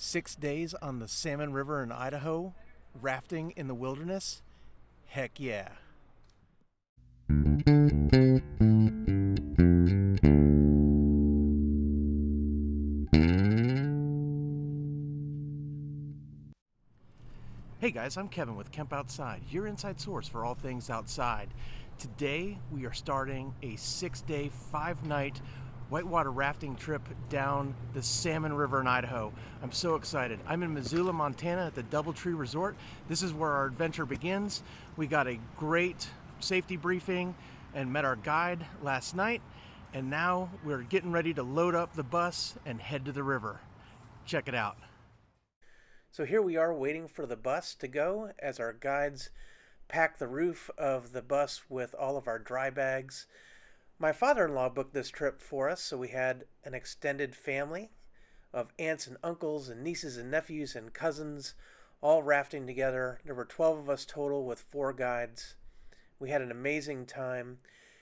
6 days on the Salmon River in Idaho, rafting in the wilderness? Heck yeah. Hey guys, I'm Kevin with Kemp Outside, your inside source for all things outside. Today we are starting a 6-day, 5-night whitewater rafting trip down the Salmon River in Idaho. I'm so excited. I'm in Missoula, Montana at the Doubletree Resort. This is where our adventure begins. We got a great safety briefing and met our guide last night, and now we're getting ready to load up the bus and head to the river. Check it out. So here we are waiting for the bus to go as our guides pack the roof of the bus with all of our dry bags. My father-in-law booked this trip for us, so we had an extended family of aunts and uncles and nieces and nephews and cousins all rafting together. There were 12 of us total with 4 guides. We had an amazing time.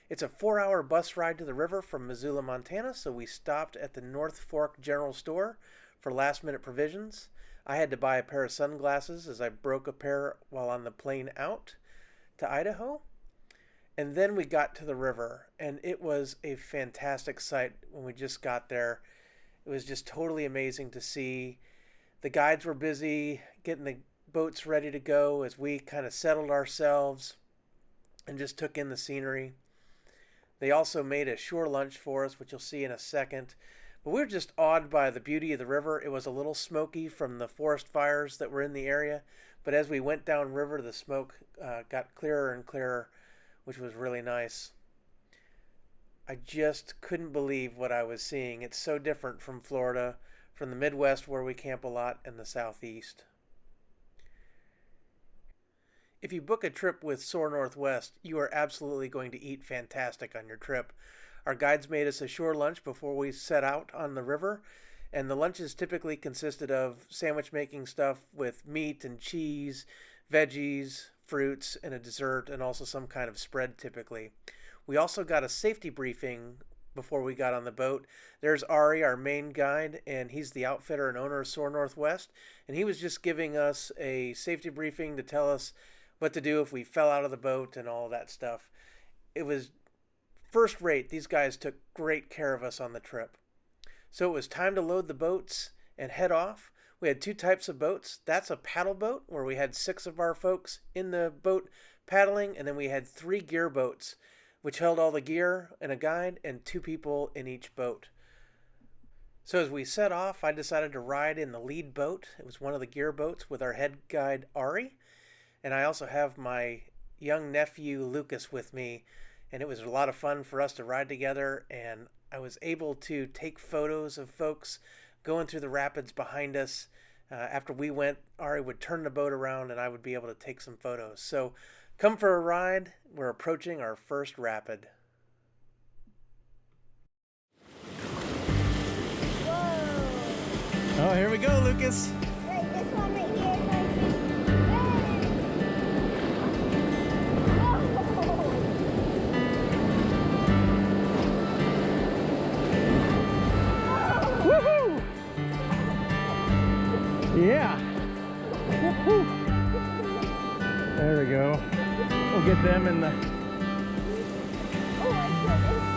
It's a 4-hour bus ride to the river from Missoula, Montana, so we stopped at the North Fork General Store for last-minute provisions. I had to buy a pair of sunglasses as I broke a pair while on the plane out to Idaho. And then we got to the river, and it was a fantastic sight when we just got there. It was just totally amazing to see. The guides were busy getting the boats ready to go as we kind of settled ourselves and just took in the scenery. They also made a shore lunch for us, which you'll see in a second. But we were just awed by the beauty of the river. It was a little smoky from the forest fires that were in the area, but as we went down river, the smoke got clearer and clearer, which was really nice. I just couldn't believe what I was seeing. It's so different from Florida, from the Midwest where we camp a lot, and the Southeast. If you book a trip with Soar Northwest, you are absolutely going to eat fantastic on your trip. Our guides made us a shore lunch before we set out on the river, and the lunches typically consisted of sandwich making stuff with meat and cheese, veggies, fruits, and a dessert, and also some kind of spread typically. We also got a safety briefing before we got on the boat. There's Ari, our main guide, and he's the outfitter and owner of Soar Northwest, and he was just giving us a safety briefing to tell us what to do if we fell out of the boat and all that stuff. It was first rate. These guys took great care of us on the trip. So it was time to load the boats and head off. We had 2 types of boats. That's a paddle boat where we had 6 of our folks in the boat paddling, and then we had 3 gear boats, which held all the gear and a guide and 2 people in each boat. So as we set off, I decided to ride in the lead boat. It was one of the gear boats with our head guide Ari, and I also have my young nephew Lucas with me, and it was a lot of fun for us to ride together, and I was able to take photos of folks going through the rapids behind us. After we went, Ari would turn the boat around and I would be able to take some photos. So come for a ride. We're approaching our first rapid. Whoa. Oh, here we go, Lucas. Right, this one right here is like, Woohoo! Yeah. Woo-hoo. There we go. We'll get them in the... oh my goodness.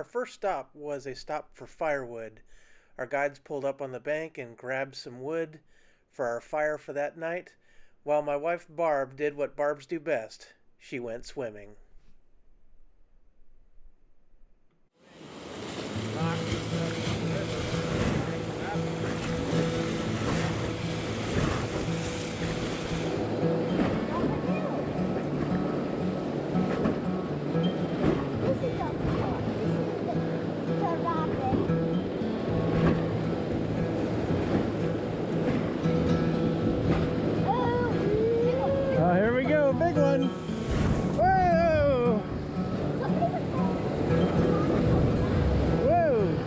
Our first stop was a stop for firewood. Our guides pulled up on the bank and grabbed some wood for our fire for that night, while my wife Barb did what Barbs do best. She went swimming. This is the rapids. Oh, here we go, big one. Whoa! Whoa!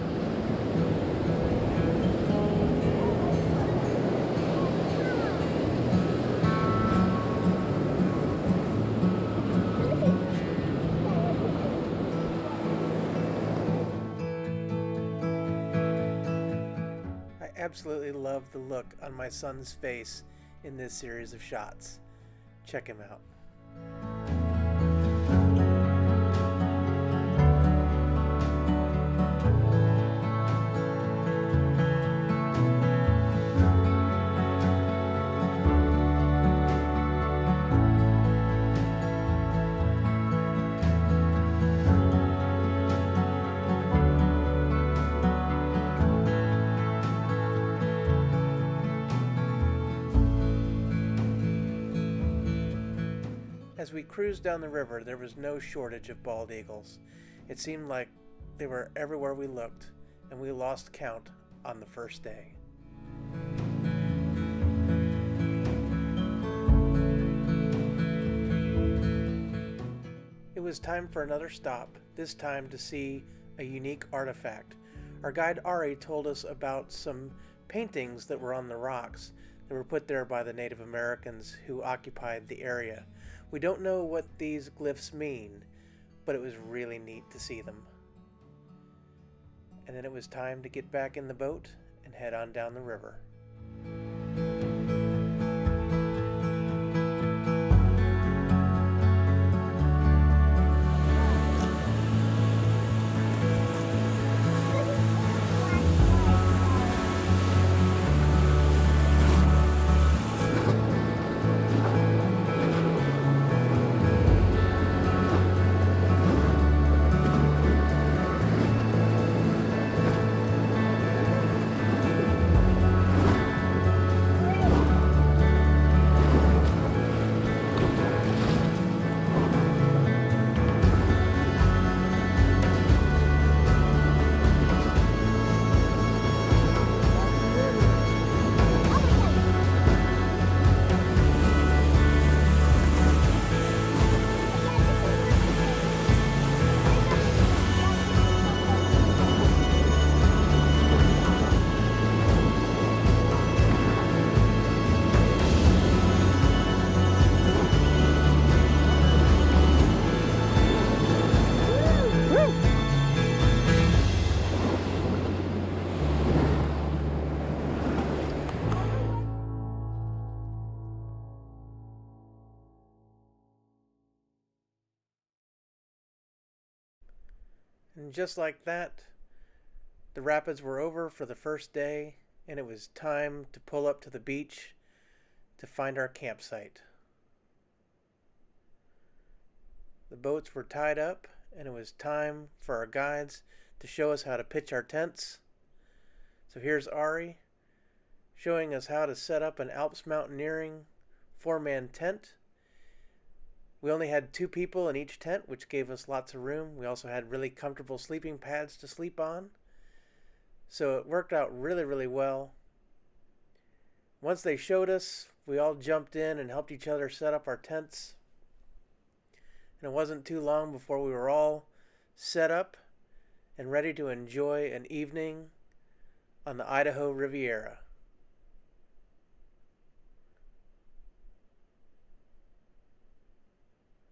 I absolutely love the look on my son's face in this series of shots. Check him out. As we cruised down the river, there was no shortage of bald eagles. It seemed like they were everywhere we looked, and we lost count on the first day. It was time for another stop, this time to see a unique artifact. Our guide Ari told us about some paintings that were on the rocks that were put there by the Native Americans who occupied the area. We don't know what these glyphs mean, but it was really neat to see them. And then it was time to get back in the boat and head on down the river. And just like that, the rapids were over for the first day, and it was time to pull up to the beach to find our campsite. The boats were tied up, and it was time for our guides to show us how to pitch our tents. So here's Ari showing us how to set up an Alps mountaineering 4-man tent. We only had 2 people in each tent, which gave us lots of room. We also had really comfortable sleeping pads to sleep on. So it worked out really, really well. Once they showed us, we all jumped in and helped each other set up our tents. And it wasn't too long before we were all set up and ready to enjoy an evening on the Idaho Riviera.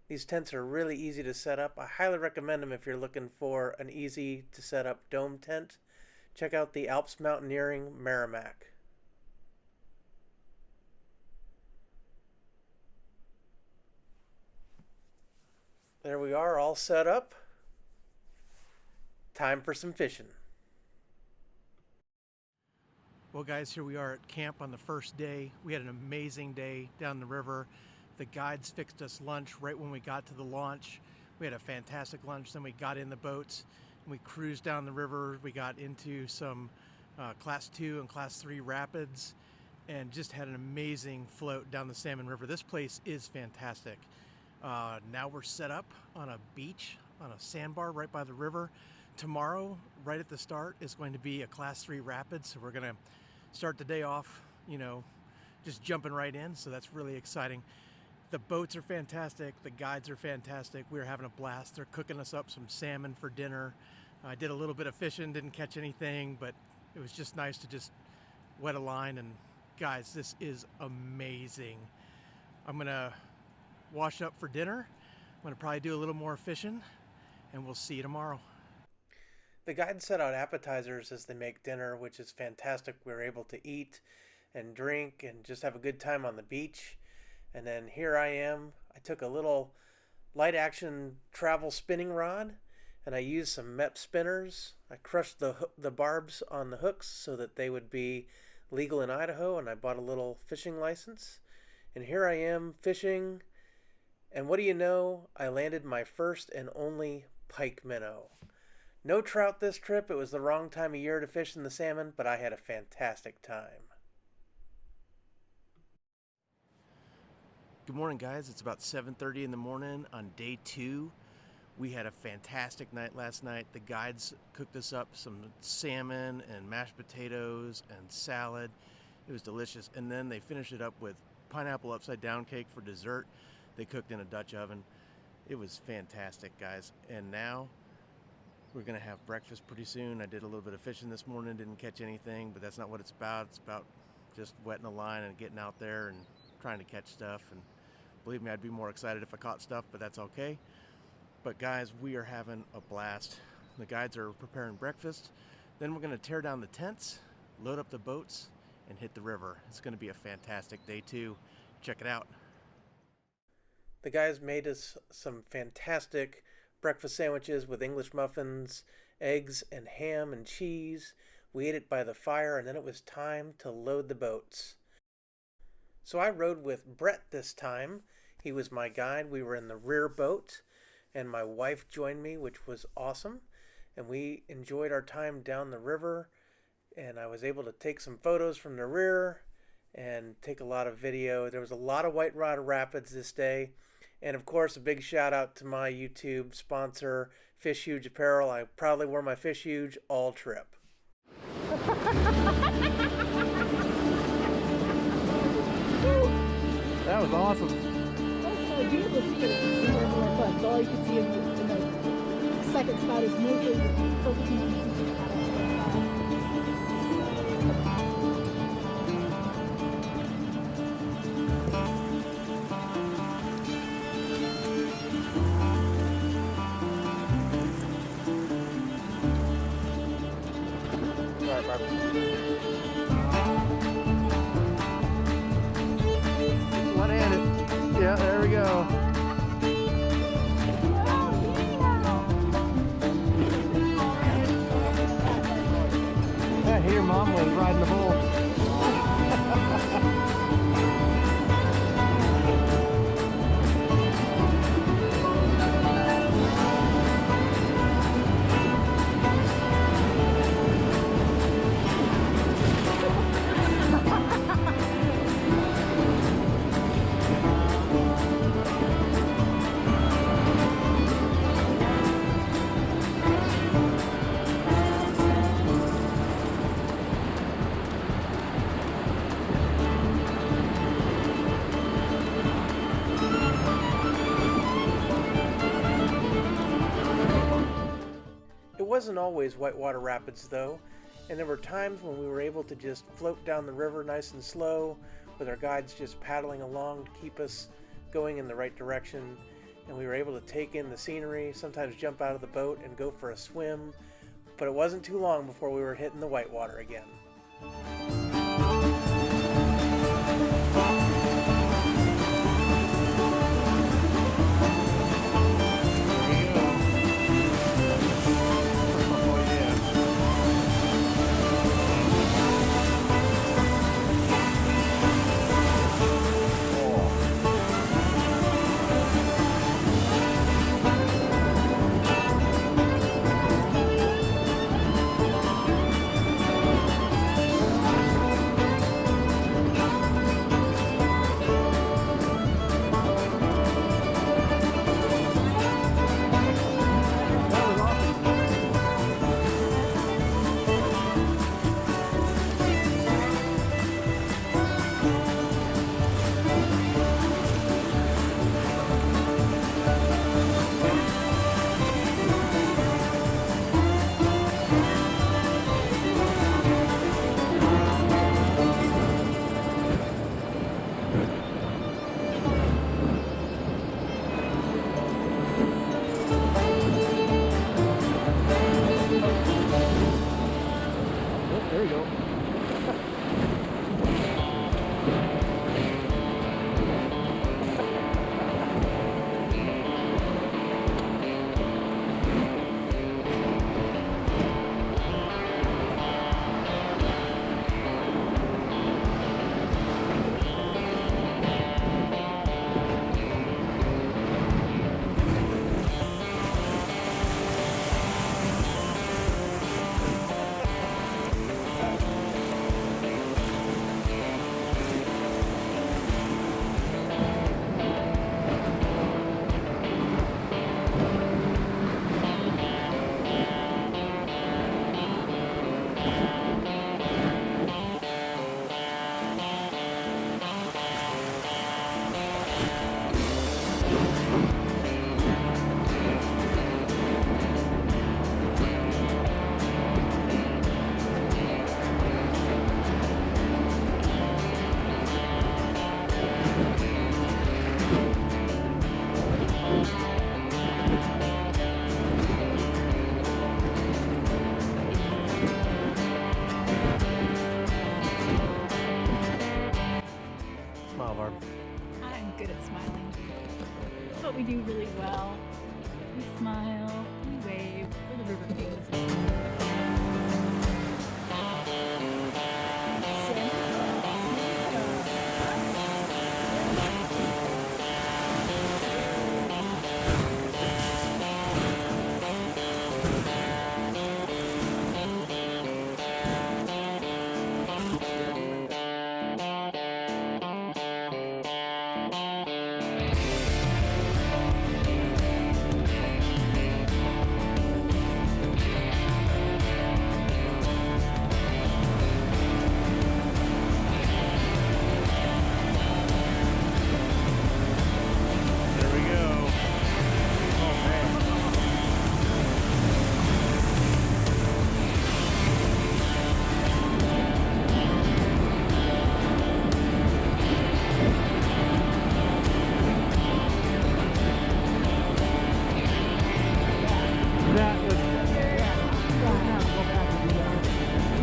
These tents are really easy to set up. I highly recommend them if you're looking for an easy to set up dome tent. Check out the Alps Mountaineering Merrimack. There we are, all set up. time for some fishing. Well guys, here we are at camp on the first day. We had an amazing day down the river. The guides fixed us lunch right when we got to the launch. We had a fantastic lunch, then we got in the boats and we cruised down the river. We got into some class 2 and class 3 rapids and just had an amazing float down the Salmon River. This place is fantastic. Now we're set up on a beach, on a sandbar right by the river. Tomorrow, right at the start, is going to be a class 3 rapid, so we're gonna start the day off, just jumping right in, so that's really exciting. The boats are fantastic, the guides are fantastic, we're having a blast. They're cooking us up some salmon for dinner. I did a little bit of fishing, didn't catch anything, but it was just nice to just wet a line, and guys, this is amazing. I'm gonna wash up for dinner. I'm gonna probably do a little more fishing, and we'll see you tomorrow. The guides set out appetizers as they make dinner, which is fantastic. We were able to eat and drink and just have a good time on the beach. And then here I am. I took a little light action travel spinning rod and I used some MEP spinners. I crushed the barbs on the hooks so that they would be legal in Idaho, and I bought a little fishing license. And here I am fishing, and what do you know? I landed my first and only pike minnow. No trout this trip. It was the wrong time of year to fish in the salmon, but I had a fantastic time. Good morning, guys. It's about 7:30 in the morning on day 2. We had a fantastic night last night. The guides cooked us up some salmon and mashed potatoes and salad. It was delicious. And then they finished it up with pineapple upside down cake for dessert. They cooked in a Dutch oven. It was fantastic, guys. And now we're gonna have breakfast pretty soon. I did a little bit of fishing this morning, didn't catch anything, but that's not what it's about. It's about just wetting a line and getting out there and trying to catch stuff. And believe me, I'd be more excited if I caught stuff, but that's okay. But guys, we are having a blast. The guides are preparing breakfast. Then we're gonna tear down the tents, load up the boats, and hit the river. It's gonna be a fantastic day 2. Check it out. The guys made us some fantastic breakfast sandwiches with English muffins, eggs, and ham and cheese. We ate it by the fire, and then it was time to load the boats. So I rode with Brett this time. He was my guide. We were in the rear boat, and my wife joined me, which was awesome. And we enjoyed our time down the river, and I was able to take some photos from the rear and take a lot of video. There was a lot of whitewater rapids this day. And of course, a big shout out to my YouTube sponsor, Fish Huge Apparel. I proudly wore my Fish Huge all trip. That was awesome. That's so beautiful to see it more and more fun. So all you can see in the second spot is mostly focusing on the Yeah, there we go. Yeah, here Mom was riding the bull. It wasn't always whitewater rapids though, and there were times when we were able to just float down the river nice and slow with our guides just paddling along to keep us going in the right direction, and we were able to take in the scenery, sometimes jump out of the boat and go for a swim, but it wasn't too long before we were hitting the whitewater again. There you go. Smile, Barb. I'm good at smiling. That's what we do really well. We smile, we wave, we're the river kings.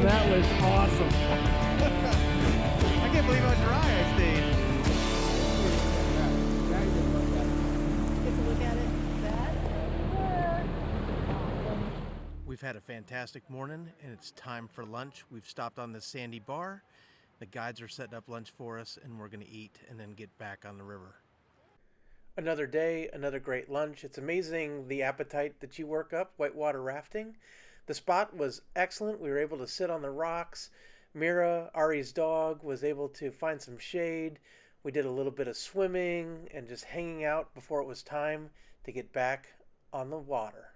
That was awesome. I can't believe how dry I stayed. Get to look at it. That awesome. We've had a fantastic morning and it's time for lunch. We've stopped on this sandy bar. The guides are setting up lunch for us and we're going to eat and then get back on the river. Another day, another great lunch. It's amazing the appetite that you work up whitewater rafting. The spot was excellent. We were able to sit on the rocks. Mira, Ari's dog, was able to find some shade. We did a little bit of swimming and just hanging out before it was time to get back on the water.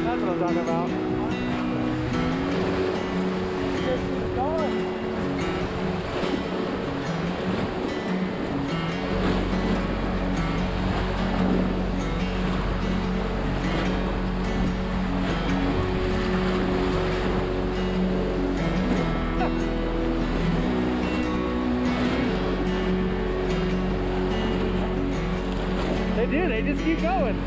That's what I'm talking about. Just keep going. They do, they just keep going.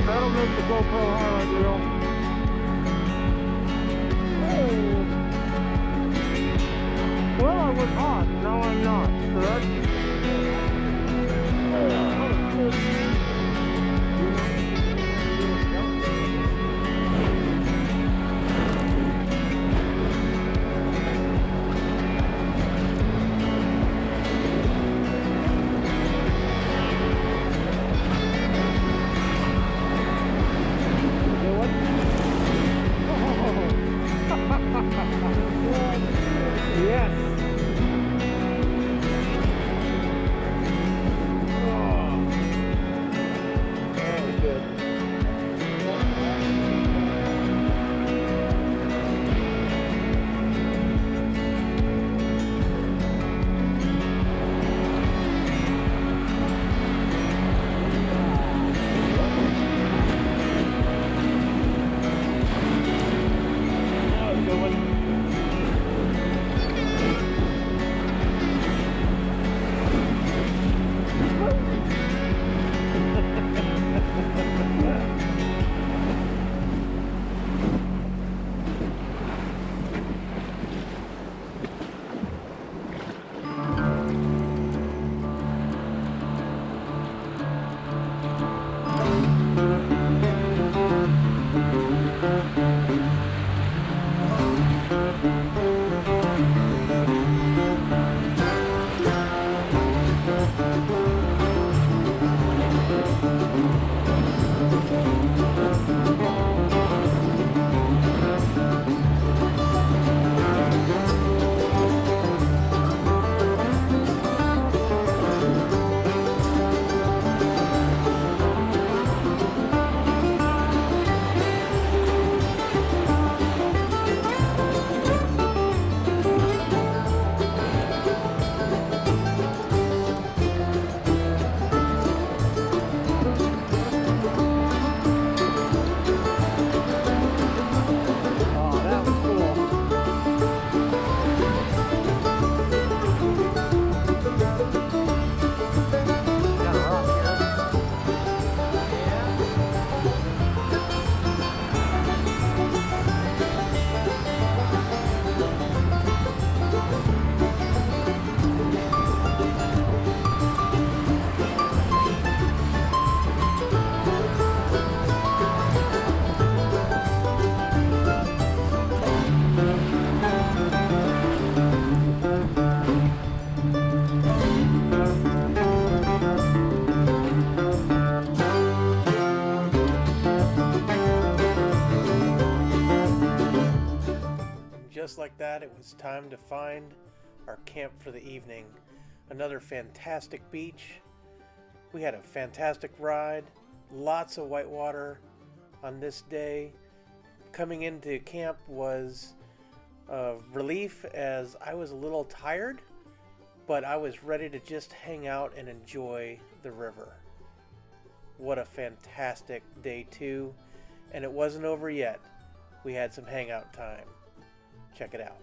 That'll make the GoPro highlight reel. outside, it was time to find our camp for the evening. Another fantastic beach. We had a fantastic ride, lots of whitewater on this day. Coming into camp was a relief as I was a little tired, but I was ready to just hang out and enjoy the river. What a fantastic day 2, and it wasn't over yet. We had some hangout time. Check it out.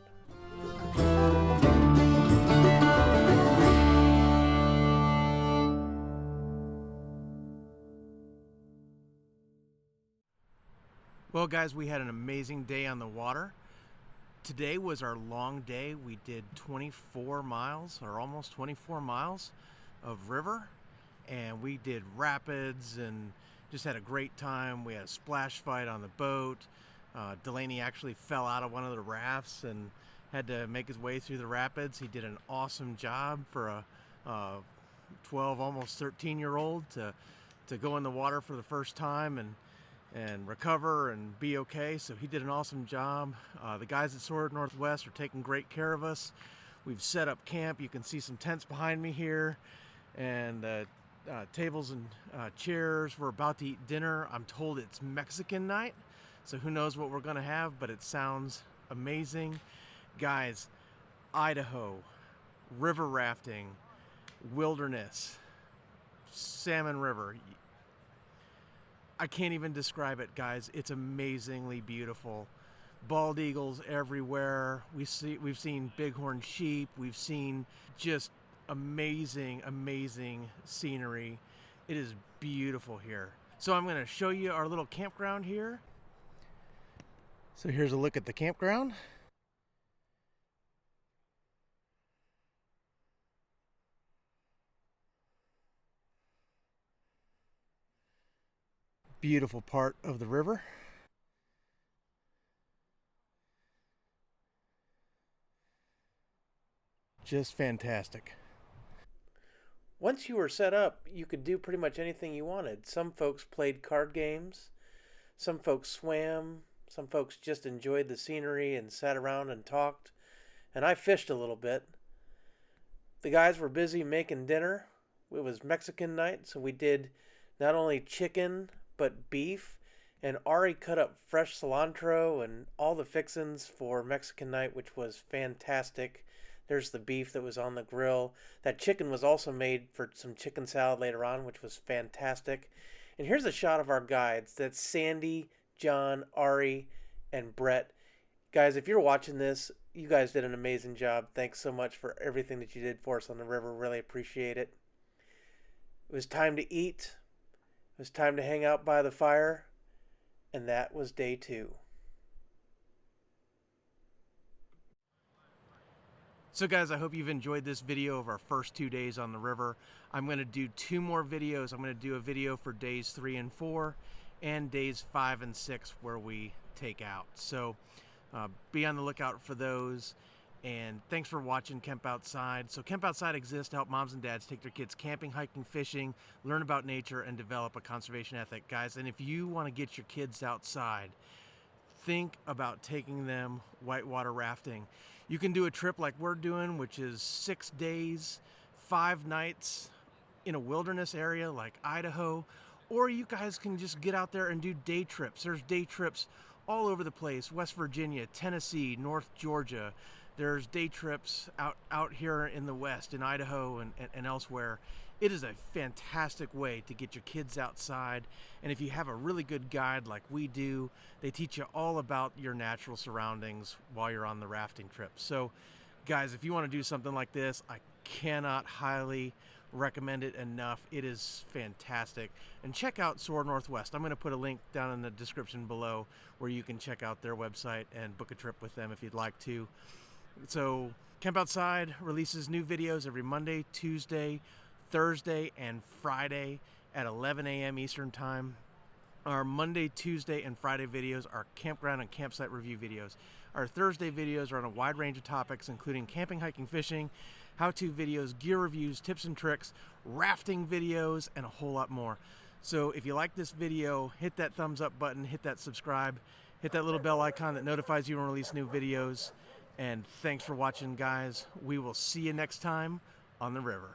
Well, guys, we had an amazing day on the water. Today was our long day. We did 24 miles, or almost 24 miles of river, and we did rapids and just had a great time. We had a splash fight on the boat. Delaney actually fell out of one of the rafts and had to make his way through the rapids. He did an awesome job for a 12, almost 13-year-old to go in the water for the first time and recover and be okay. So he did an awesome job. The guys at Sword Northwest are taking great care of us. We've set up camp. You can see some tents behind me here, and tables and chairs. We're about to eat dinner. I'm told it's Mexican night, so who knows what we're gonna have, but it sounds amazing. Guys, Idaho, river rafting, wilderness, Salmon River. I can't even describe it, guys. It's amazingly beautiful. Bald eagles everywhere. We've seen bighorn sheep. We've seen just amazing scenery. It is beautiful here. So I'm going to show you our little campground here. So here's a look at the campground. Beautiful part of the river. Just fantastic. Once you were set up, you could do pretty much anything you wanted. Some folks played card games, some folks swam, some folks just enjoyed the scenery and sat around and talked, and I fished a little bit. The guys were busy making dinner. It was Mexican night, so we did not only chicken, but beef, and Ari cut up fresh cilantro and all the fixins for Mexican night, which was fantastic. There's the beef that was on the grill. That chicken was also made for some chicken salad later on, which was fantastic. And here's a shot of our guides. That's Sandy, John, Ari, and Brett. Guys, if you're watching this, you guys did an amazing job. Thanks so much for everything that you did for us on the river. Really appreciate it. It was time to eat. It was time to hang out by the fire, and that was day 2. So guys, I hope you've enjoyed this video of our first 2 days on the river. I'm going to do 2 more videos. I'm going to do a video for days 3 and 4 and days 5 and 6 where we take out. So be on the lookout for those. And thanks for watching Camp Outside. So Camp Outside exists to help moms and dads take their kids camping, hiking, fishing, learn about nature, and develop a conservation ethic, guys. And if you want to get your kids outside, think about taking them whitewater rafting. You can do a trip like we're doing, which is 6 days, 5 nights in a wilderness area like Idaho, or you guys can just get out there and do day trips. There's day trips all over the place: West Virginia, Tennessee, North Georgia. There's day trips out here in the West, in Idaho and elsewhere. It is a fantastic way to get your kids outside. And if you have a really good guide like we do, they teach you all about your natural surroundings while you're on the rafting trip. So guys, if you want to do something like this, I cannot highly recommend it enough. It is fantastic. And check out Sword Northwest. I'm going to put a link down in the description below where you can check out their website and book a trip with them if you'd like to. So Camp Outside releases new videos every Monday, Tuesday, Thursday, and Friday at 11 a.m. Eastern Time. Our Monday, Tuesday, and Friday videos are campground and campsite review videos. Our Thursday videos are on a wide range of topics, including camping, hiking, fishing, how-to videos, gear reviews, tips and tricks, rafting videos, and a whole lot more. So if you like this video, hit that thumbs up button, hit that subscribe, hit that little bell icon that notifies you when we release new videos. And thanks for watching, guys. We will see you next time on the river.